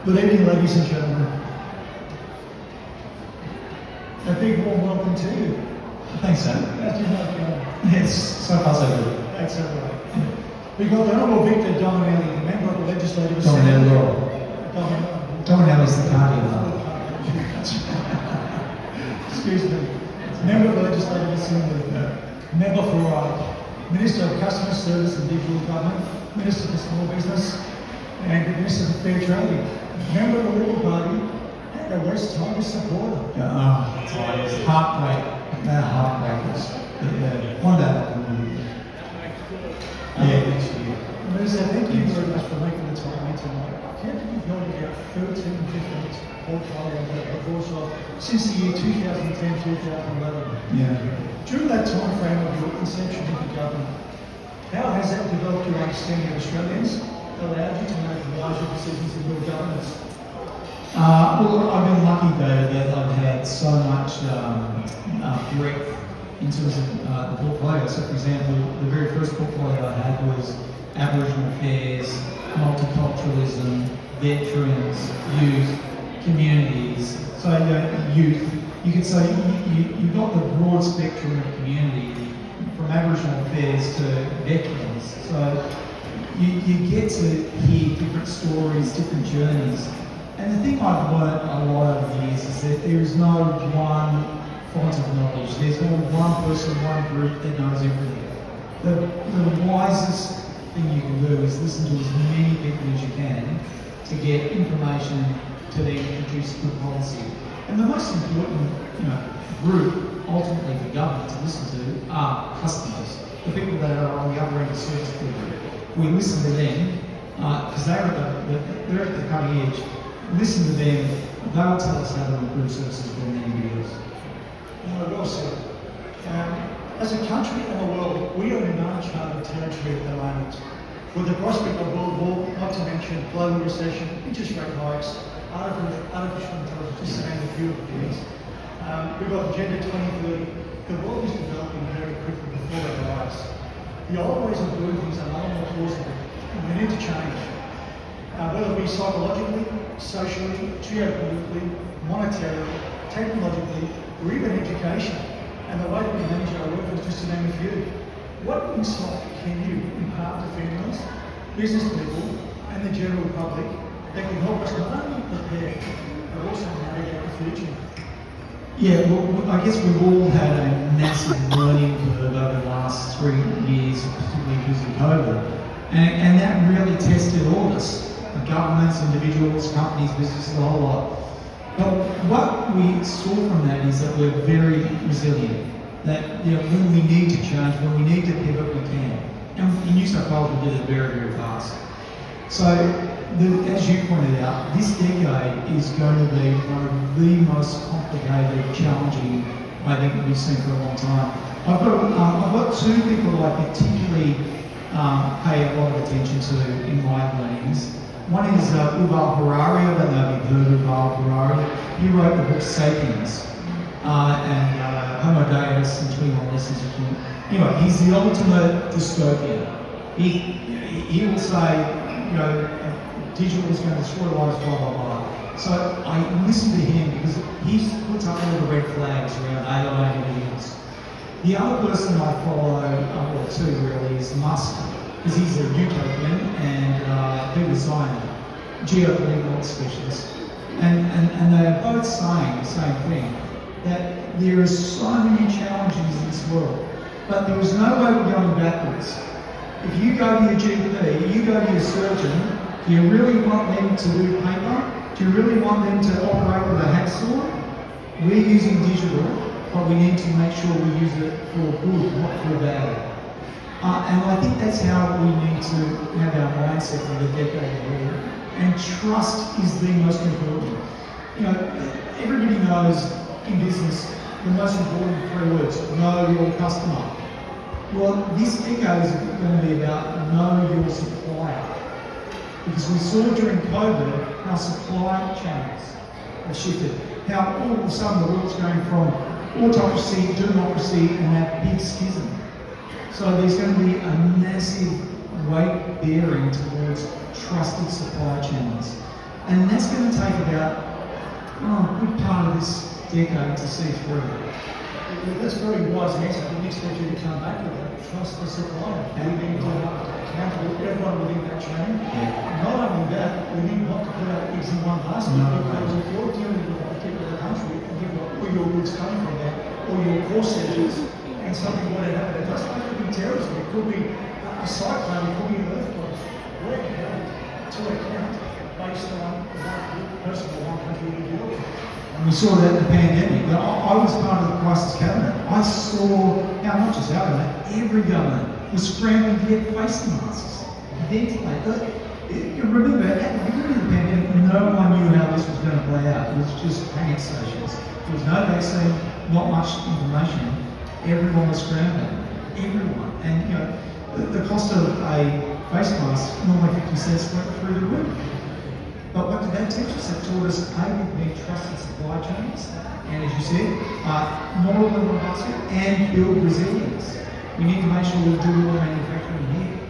Good evening, ladies and gentlemen. A big warm welcome to you. Thanks, Sam. How's your night going? Yes, so far so good. That's all right. We've got the Honourable Victor Dominello, the Member of the Legislative Assembly. Dominello's the cardinal. Excuse me. Member of the Legislative Assembly. Member for Minister of Customer Service and Digital Government, Minister for Small Business, and Minister for Fair Trading. Member of the Liberal Party, and a West Tigers supporter. It's heartbreak. That heartbreakers. One day. Minister, thank you very much for making the time here tonight. Can you held about 13 different portfolios over the course of since the year 2010-2011? Yeah. During that time frame of your inception into government, how has that developed your understanding of Australians, allowed you to make wiser decisions in your governance? Well, I've been lucky, David, that I've had so much breadth in terms of the portfolio. So, for example, the very first portfolio I had was Aboriginal affairs, multiculturalism, veterans, youth, communities. So, youth, you could say you've got the broad spectrum of community from Aboriginal affairs to veterans. So, you get to hear different stories, different journeys. And the thing I've learned a lot over the years is that there is no one font of knowledge. There's no one person, one group that knows everything. The wisest thing you can do is listen to as many people as you can to get information to then produce good policy. And the most important group ultimately for government to listen to are customers, the people that are on the other end of the service delivery. We listen to them because they're at the cutting edge. Listen to them, they'll tell us how to improve services for many years. Well said. As a country and a world, we are in uncharted territory at the moment. With the prospect of world war, not to mention global recession, interest rate hikes, artificial intelligence, just to name a few of the things. We've got Agenda 2030. The world is developing very quickly before our eyes. The old ways of doing things are no more plausible, and we need to change. Whether it be psychologically, socially, geopolitically, monetarily, technologically, or even education, and the way that we manage our workers, just to name a few. What insight can you impart to families, business people, and the general public that can help us not only prepare, but also navigate the future? Yeah, well, I guess we've all had a massive learning curve over the last 3 years, particularly because of COVID. And that really tested all of us. Governments, individuals, companies, businesses, the whole lot. But what we saw from that is that we're very resilient. That when we need to change, when we need to pivot, we can. And in New South Wales, we did it very, very fast. So, as you pointed out, this decade is going to be one of the most complicated, challenging, I think, that we've seen for a long time. I've got two people that I particularly pay a lot of attention to in my learnings. One is Yuval Harari. I don't know if you've heard of Yuval Harari. He wrote the book *Sapiens* and *Homo Deus* and 21 Lessons of Human. Anyway, he's the ultimate dystopian. He will say, digital is going to destroy lives, blah, blah, blah. So I listen to him because he puts up all the red flags around AI and everything else. The other person I follow, or two really, is Musk, because he's a utopian and he was a geopolitical specialist. And they're both saying the same thing, that there are so many challenges in this world, but there is no way we're going backwards. If you go to your GP, you go to your surgeon, do you really want them to do paper? Do you really want them to operate with a hacksaw? We're using digital, but we need to make sure we use it for good, not for bad. And I think that's how we need to have our mindset for the decade ahead. And trust is the most important. Everybody knows in business the most important 3 words: know your customer. Well, this decade is going to be about know your supplier. Because we saw during COVID how supply channels have shifted. How all of a sudden the world's going from autocracy, democracy, and that big schism. So there's going to be a massive weight bearing towards trusted supply channels. And that's going to take about a good part of this decade to see through. Well, that's a very wise answer. I didn't expect you to come back with that. Trust the supplier. We need to accountable everyone within that chain. Yeah. Not only that, we need not to put our eggs in one basket, No. because if you're dealing with a particular country and you've got all your goods coming from there, all your core centres, and something were to happen, it doesn't have to be terrorism. It could be a cyclone, it could be an earthquake. We're held to account based on the one person or one country we deal with. And we saw that in the pandemic. I was part of the crisis cabinet. I saw how not just our government, every government was scrambling to get face masks, ventilators. Remember, at the beginning of the pandemic, no one knew how this was going to play out. It was just panic stations. There was no vaccine, not much information. Everyone was scrambling. Everyone. And the cost of a face mask, normally 50 cents, went through the roof. But what did that teach us? It taught us, A, we need trusted supply chains, and as you said, more of them robust and build resilience. We need to make sure we do more manufacturing here.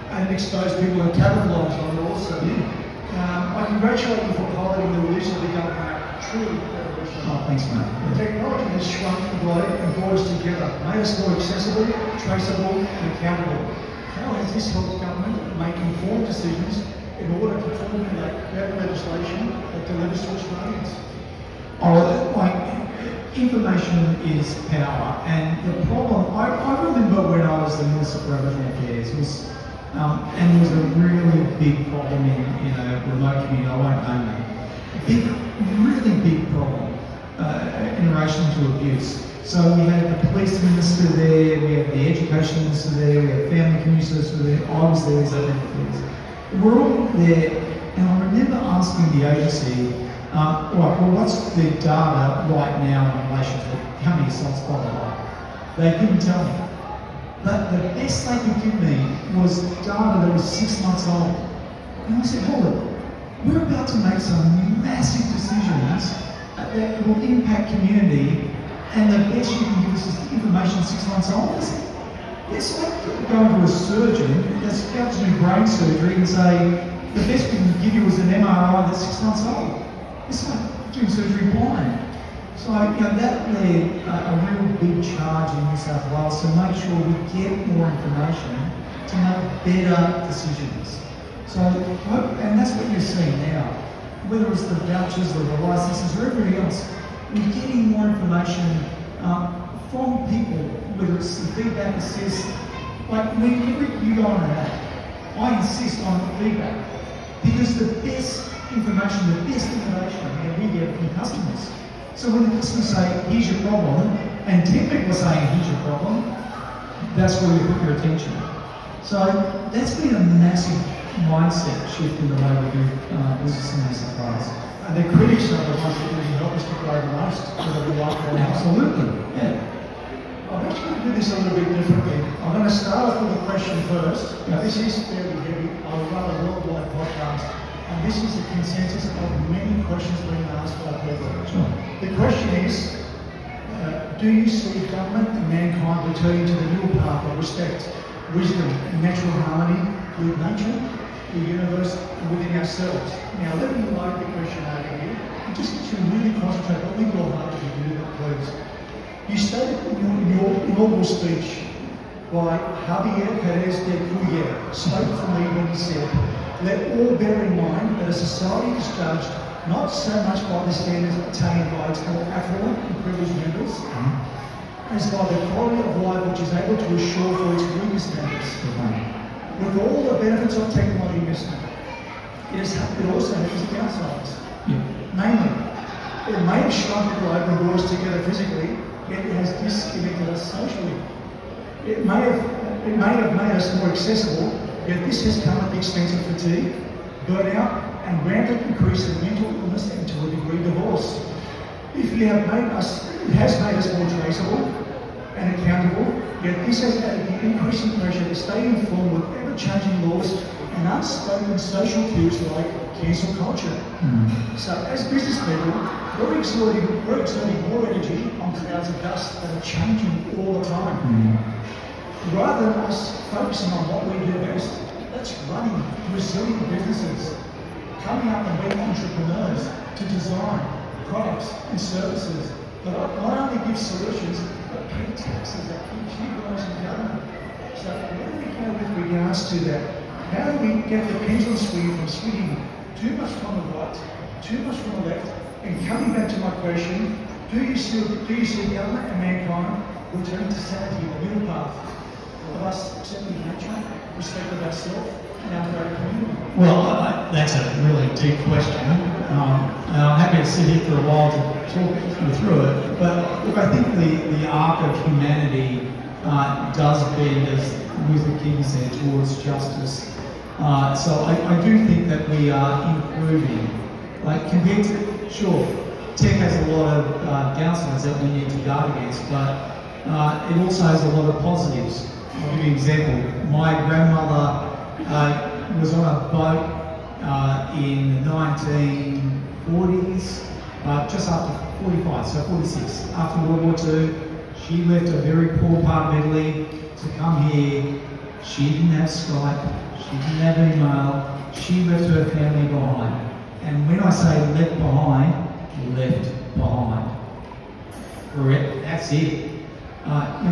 And expose people to capitalise on it also. I congratulate you for piloting the release of the government truly revolutionary. Oh, thanks, mate. The technology has shrunk the globe and brought us together, made us more accessible, traceable, and accountable. How has this helped government make informed decisions in order to formulate better legislation that delivers to Australians? Information is power, and the problem, I remember when I was the Minister for Aboriginal Affairs, and there was a really big problem in a remote community, I won't name it. Really big problem in relation to abuse. So we had the police minister there, we had the education minister there, we had family community services there, I was there as a things. We're all there, and I remember asking the agency, what's the data right now in relation to how many assaults, blah, blah, blah. They couldn't tell me. But the best they could give me was data that was 6 months old. And I said, hold it, we're about to make some massive decisions that will impact community, and the best you can give us is the information 6 months old. It's like going to a surgeon that's about to do brain surgery and say, the best we can give you is an MRI that's 6 months old. It's like doing surgery blind. So that led a real big charge in New South Wales to make sure we get more information to make better decisions. So, and that's what you're seeing now. Whether it's the vouchers or the licenses or everything else, we're getting more information from people, whether it's the feedback assist. Like whenever you go on an app, I insist on feedback, because the best information, the best information that we get from customers. So when the customers say, here's your problem, and 10 people are saying, here's your problem, that's where you put your attention. So that's been a massive mindset shift in the way we do business in New South Wales. And the critics are the ones that really help us to grow the most, whether we like it or not. Absolutely, yeah. I'm actually going to do this a little bit differently. I'm going to start off with a question first. Now, this is fairly heavy. I'll run a worldwide podcast, and this is the consensus of many questions being asked by people. Sure. The question is, do you see government and mankind returning to the middle path of respect, wisdom, and natural harmony with nature, the universe, and within ourselves? Now, let me load the question over here. And just get you to really concentrate on your heart as you do that, please. You stated in your inaugural speech by Javier Perez de Cuellar, spoke from me when he said, let all bear in mind that a society is judged not so much by the standards attained by its more affluent and privileged members, as by the quality of life which is able to assure for its weakest members. With all the benefits of technology, it also has its downsides. Namely, it may have shrunk the globe and brought us together physically, yet it has disconnected us socially. It may have made us more accessible, yet this has come at the expense of fatigue, burnout, and rampant increase in mental illness and to a degree divorce. It has made us more traceable and accountable, yet this has added the increasing pressure to stay informed with ever-changing laws and unspoken social cues like cancel culture. So as business people, we're exerting more energy on clouds of dust that are changing all the time. Rather than us focusing on what we do best, that's running resilient businesses, coming up and being entrepreneurs to design products and services that not only give solutions, but pay taxes that keeps you guys in government. So where do we go with regards to that? How do we get the pendulum swing from swinging too much from the right, too much from the left? And coming back to my question, do you see government and mankind returning to sanity, the middle path of us accepting nature, respect of ourselves and our greater community? Well, that's a really deep question. And I'm happy to sit here for a while to talk you through it. But look, I think the arc of humanity does bend, as Luther King said, towards justice. So I do think that we are improving. Like compared to, sure, tech has a lot of downsides that we need to guard against, but it also has a lot of positives. I'll give you an example. My grandmother was on a boat in the 1940s, just after 45, so 46. After World War II, she left a very poor part of Italy to come here. She didn't have Skype, she didn't have email, she left her family behind. And when I say left behind, correct, that's it.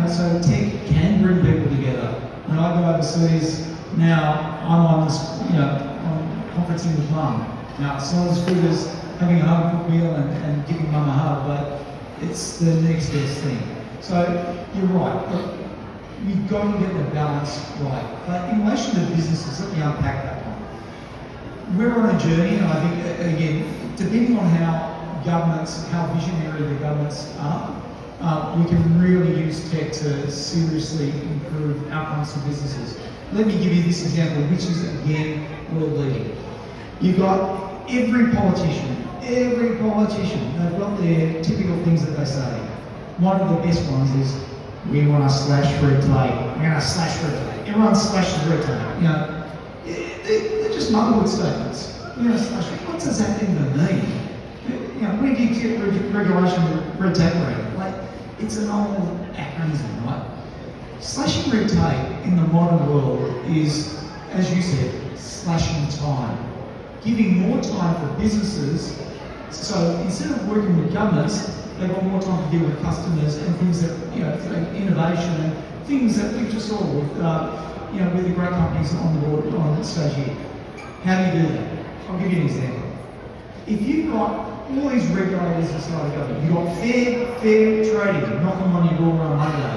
So tech can bring people together. When I go overseas, now I'm on this, I'm conferencing with mum. Now it's not as good as having a home meal and giving mum a hug, but it's the next best thing. So you're right. Look, you've got to get the balance right. But in relation to businesses, let me unpack that one. We're on a journey, and I think, again, depending on how visionary the governments are, we can really use tech to seriously improve outcomes for businesses. Let me give you this example, which is, again, world leading. You've got every politician, they've got their typical things that they say. One of the best ones is, we want to slash red tape. We're going to slash red tape. Everyone slashes red tape. They're just mumbled statements. We're going to slash it. What does that even mean? Where do you get regulation red tape around? Like, it's an old acronym, right? Slashing red tape in the modern world is, as you said, slashing time. Giving more time for businesses, so instead of working with governments, they've got more time to deal with customers and things that, innovation and things that we just saw with, with the great companies on the board on the stage here. How do you do that? I'll give you an example. If you've got all these regulators inside the government, you've got fair trading knocking on your door on a Monday,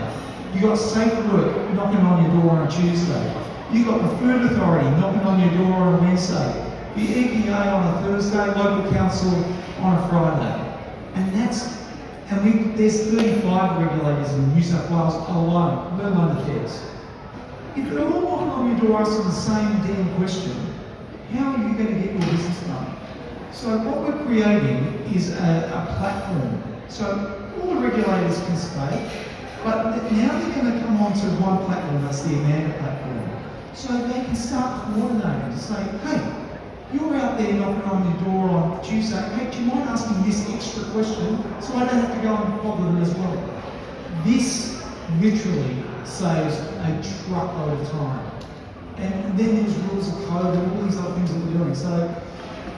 you've got safe work knocking on your door on a Tuesday, you've got the food authority knocking on your door on a Wednesday, the EPA on a Thursday, local council on a Friday. There's 35 regulators in New South Wales alone, let alone the feds. If they're all knocking on your door asking the same damn question, how are you going to get your business done? So what we're creating is a platform. So all the regulators can stay, but now they're going to come onto one platform, that's the Amanda platform. So they can start coordinating to say, hey, you're out there knocking on your door on Tuesday, hey, do you mind asking this extra question so I don't have to go and bother them as well? This literally saves a truckload of time. And then there's rules of code and all these other things that we're doing. So,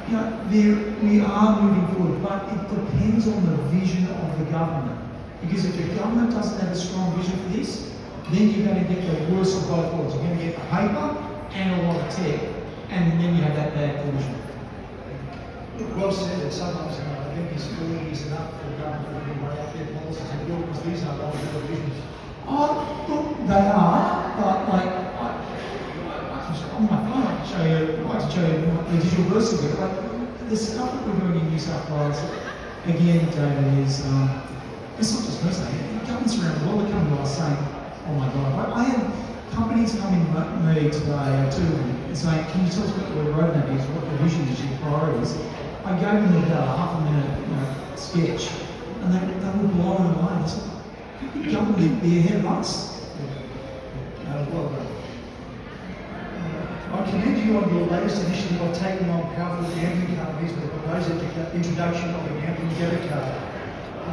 we are moving forward, but it depends on the vision of the government. Because if the government doesn't have a strong vision for this, then you're going to get the worst of both worlds. You're going to get the paper and a lot of tech, and then you have that bad collision. Look, well said, and sometimes I think it's 4 years enough for the government to weigh out their policies and build, because these are long-term visions. Oh, look, they are, but on my phone, I can show you the digital version of it. Like, the stuff that we're doing in New South Wales, again, David, is it's not just me saying it. Governments around the world are coming to us saying, oh my God, I had companies coming to me today, two of them, and saying, can you tell us what your roadmap is, what your vision is, your priorities? I gave them about a half a minute sketch, and they were blown away. They said, the government would be ahead of us. Well done. I commend you on your latest initiative of taking on powerful gambling companies with the proposed introduction of a gambling debit card.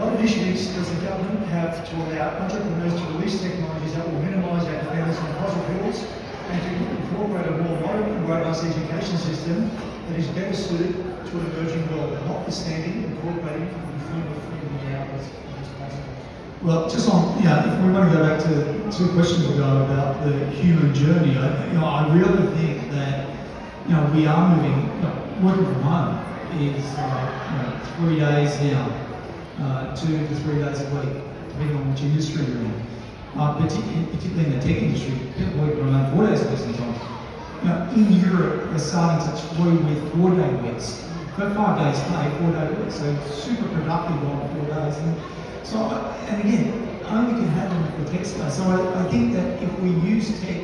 What initiatives does the government have to allow entrepreneurs to release technologies that will minimise our dependence on fossil fuels and to incorporate a more modern and a robust education system that is better suited to an emerging world, notwithstanding incorporating the hours as possible. Well, just on, if we want to go back to 2 questions ago about the human journey, I really think that, we are moving, working from home is, 3 days now, 2 to 3 days a week, depending on which industry you're in. Particularly in the tech industry, people work from home 4 days a week sometimes. In Europe, they're starting to toy with 4-day weeks. Got 5 days pay, 4-day weeks, so super productive on 4 days. And again, only can happen with the tech space. So I think that if we use tech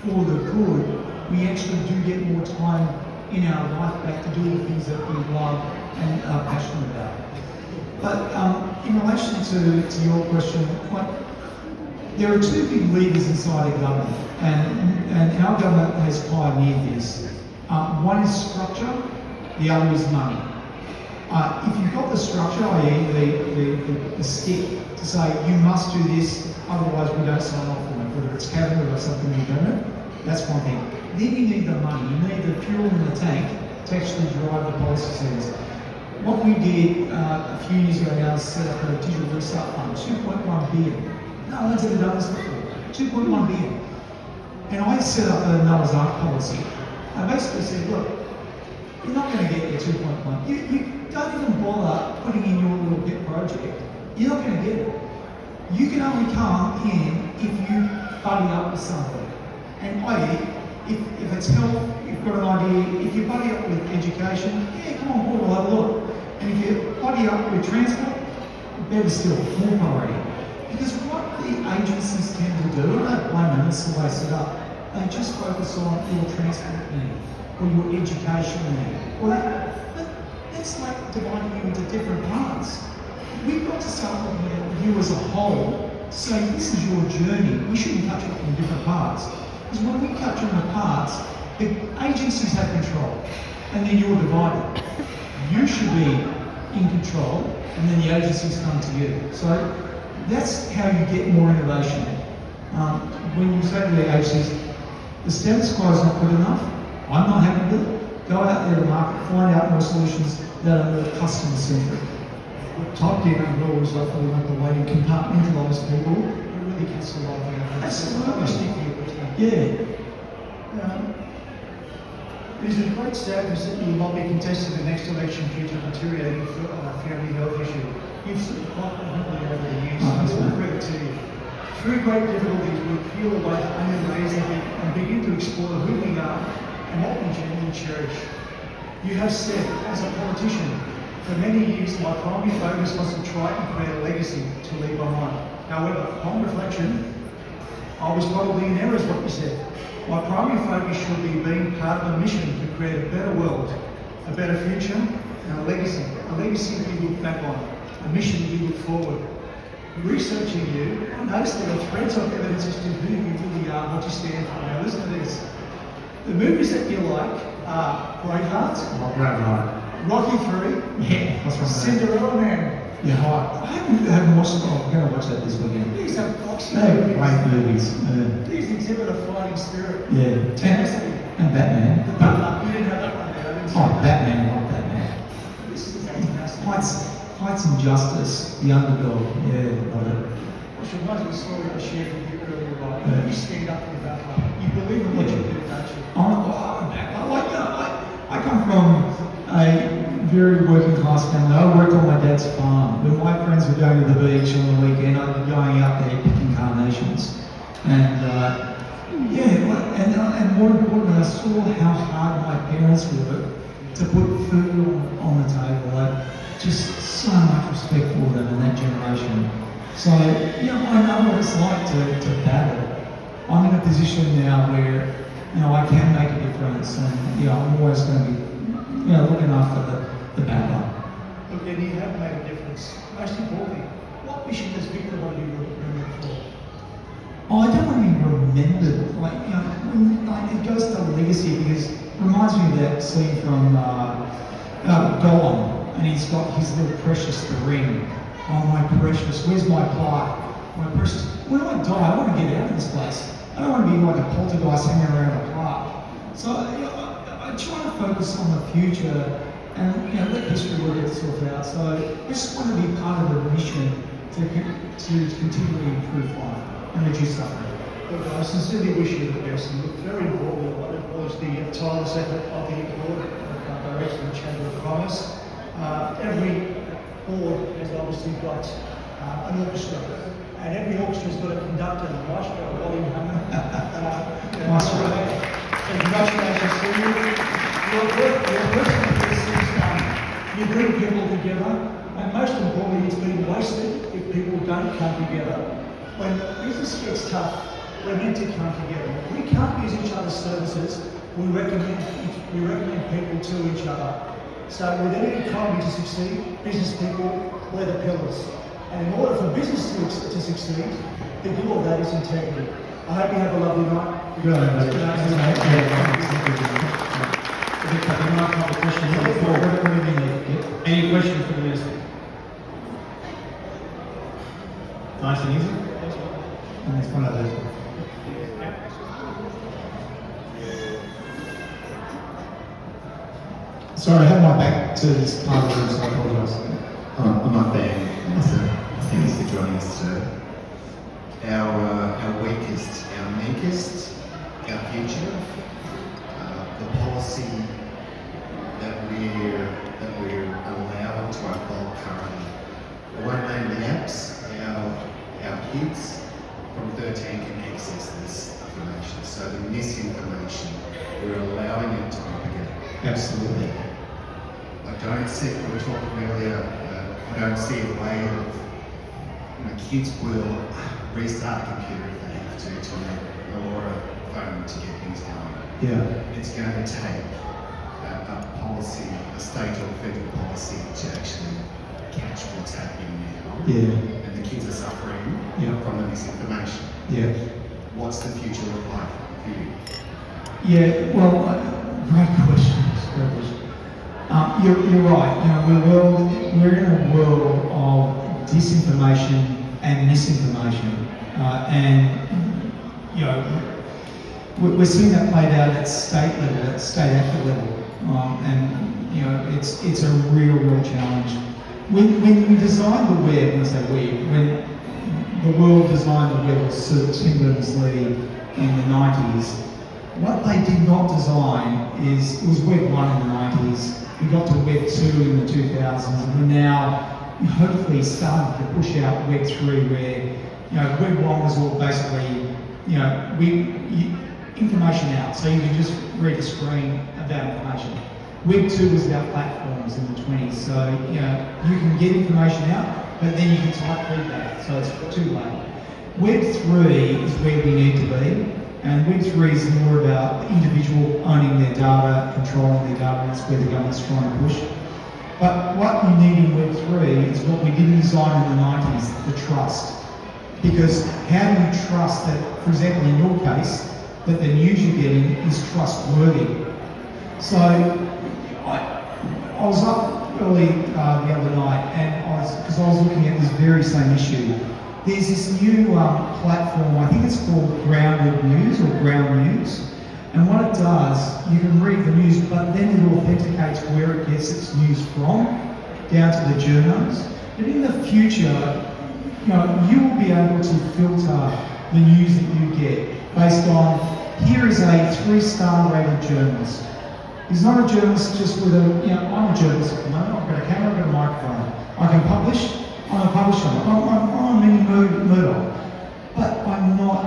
for the good, we actually do get more time in our life back to do the things that we love and are passionate about. But in relation to your question, there are 2 big levers inside a government, and our government has pioneered this. One is structure, the other is money. If you've got the structure, i.e. the stick, to say you must do this, otherwise we don't sign off on it, whether it's cabinet or something you don't, that's one thing. Then you need the money, you need the fuel in the tank to actually drive the policy settings. What we did a few years ago now is set up a digital restart fund, 2.1 billion. No one's ever done this before, 2.1 billion. And I set up a Noah's Ark policy. I basically said, look, you're not going to get your 2.1. You don't even bother putting in your little bit project. You're not going to get it. You can only come in if you buddy up with somebody. And i.e., if it's health, you've got an idea, if you buddy up with education, come on board, we'll have a look. And if you buddy up with transport, better still, more priority. Because what the agencies tend to do, I don't blame them, that's the way it's set up, they just focus on your transport need, or your education need. Well, that's like dividing you into different parts. We've got to start looking at you as a whole, say this is your journey, we shouldn't cut you up in different parts. Because when we cut you into parts, the agencies have control, and then you're divided. You should be in control, and then the agencies come to you. So that's how you get more innovation. When you say to the agencies, the status quo is not good enough, I'm not happy with it, go out there to market, find out more solutions that are more customer-centric. Top down rules like we want the way to compartmentalise people, it really cuts a lot of out. Absolutely. Yeah. There's a great statement that you will not be contested in the next election due to deteriorating family health issue. You've sort of quite heavily over the years, so all credit to you. Through great difficulties, we peel away the onion and begin to explore who we are and what we genuinely cherish. You have said, as a politician, for many years my primary focus was to try and create a legacy to leave behind. However, upon reflection, I was probably in error, is what you said. My primary focus should be being part of a mission to create a better world, a better future, and a legacy. A legacy that you look back on, a mission that you look forward. Researching you, I noticed there are threads of evidence as to who you really are, what you stand for. Now listen to this. The movies that you like are Braveheart, Rocky 3, Yeah, what's wrong with that? Cinderella Man. Yeah, I haven't watched it. I'm going to watch that this weekend. These are boxing They're movies. great movies. These exhibit a fighting spirit. Yeah. Tenacity. And Batman. You didn't have that one there. I didn't see Oh, that. Batman, not Batman. This is fantastic. Fights injustice, the underdog. Yeah, love it. Which reminds me of a story I shared with you earlier on. Yeah. You stand up for your battle. You believe in what you do, don't you? I come from a very working class family. I worked on my dad's farm. When my friends were going to the beach on the weekend, I'd be going out there picking carnations. And and more importantly, I saw how hard my parents worked to put food on the table. Just so much respect for them and that generation. So, I know what it's like to battle. I'm in a position now where, I can make a difference, and, I'm always going to be, looking after the battler. Look, and you have made a difference. Most importantly, what mission does Victor want you to remember for? I don't want to be remembered. It goes to legacy because it reminds me of that scene from Gollum, and he's got his little precious, the ring. Oh, my precious, where's my plaque? My precious, when I die, I want to get out of this place. I don't want to be like a poltergeist hanging around a plaque. So I try to focus on the future and let history work itself out. So I just want to be part of the mission to continually improve life and reduce suffering. Look, I sincerely wish you the best, and look, very importantly, what it was the tireless effort of the board of directors of the Chamber of Commerce. Every board has obviously got an orchestra, and every orchestra's got a conductor, a maestro, a Wally Hammer. Maestro. So congratulations to you. Your work is you bring people together, and most importantly, it's been wasted if people don't come together. When business gets tough, we're meant to come together. We can't use each other's services. We recommend people to each other. So with any economy to succeed, business people, we're the pillars. And in order for business to succeed, the glue of that is integrity. I hope you have a lovely night. Good night. Any questions for the minister? Nice and easy. And there's one other. Sorry, I had my back to this part of the room, so I apologise. I'm not there, Minister. Thanks for joining us today. Our weakest, our meekest, our future, the policy that we're allowed to uphold currently. I won't name the apps. Our kids from 13 can access this information. So the misinformation, we're allowing it to propagate. Absolutely. I don't see, we were talking earlier, I don't see a way of, kids will restart a computer if they have to or a phone to get things going. Yeah. It's going to take a policy, a state or federal policy to actually catch what's happening now. Yeah. And the kids are suffering from the misinformation. Yeah. What's the future look like for you? Yeah, well, great question. Great question. You're right. We're in a world of disinformation and misinformation, we're seeing that played out at state level, at state actor level, it's a real challenge. When we designed the web, when the world designed the web, Sir Tim Berners-Lee in the 90s. What they did not design it was Web 1 in the 90s, we got to Web 2 in the 2000s, and we're now hopefully starting to push out Web 3 where, Web 1 was all basically, information out, so you can just read a screen about information. Web 2 was about platforms in the 20s, so, you can get information out, but then you can type feedback, so it's too late. Web 3 is where we need to be. And Web 3 is more about the individual owning their data, controlling their data, and that's where the government's trying to push. But what you need in Web 3 is what we didn't design in the 90s, the trust. Because how do you trust that, for example, in your case, that the news you're getting is trustworthy? So I was up early the other night, and because I was looking at this very same issue. There's this new platform, I think it's called Grounded News or Ground News. And what it does, you can read the news, but then it authenticates where it gets its news from, down to the journos. But in the future, you will be able to filter the news that you get based on, here is a 3-star rated journalist. He's not a journalist just with I'm a journalist at the moment, I've got a camera, I've got a microphone. I can publish. I'm a publisher. I'm Minnie Murdoch, but I'm not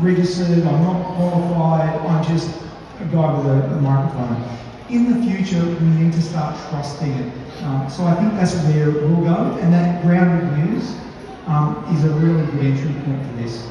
registered. I'm not qualified. I'm just a guy with a microphone. In the future, we need to start trusting it. So I think that's where we'll go, and that Grounded News is a really good entry point for this.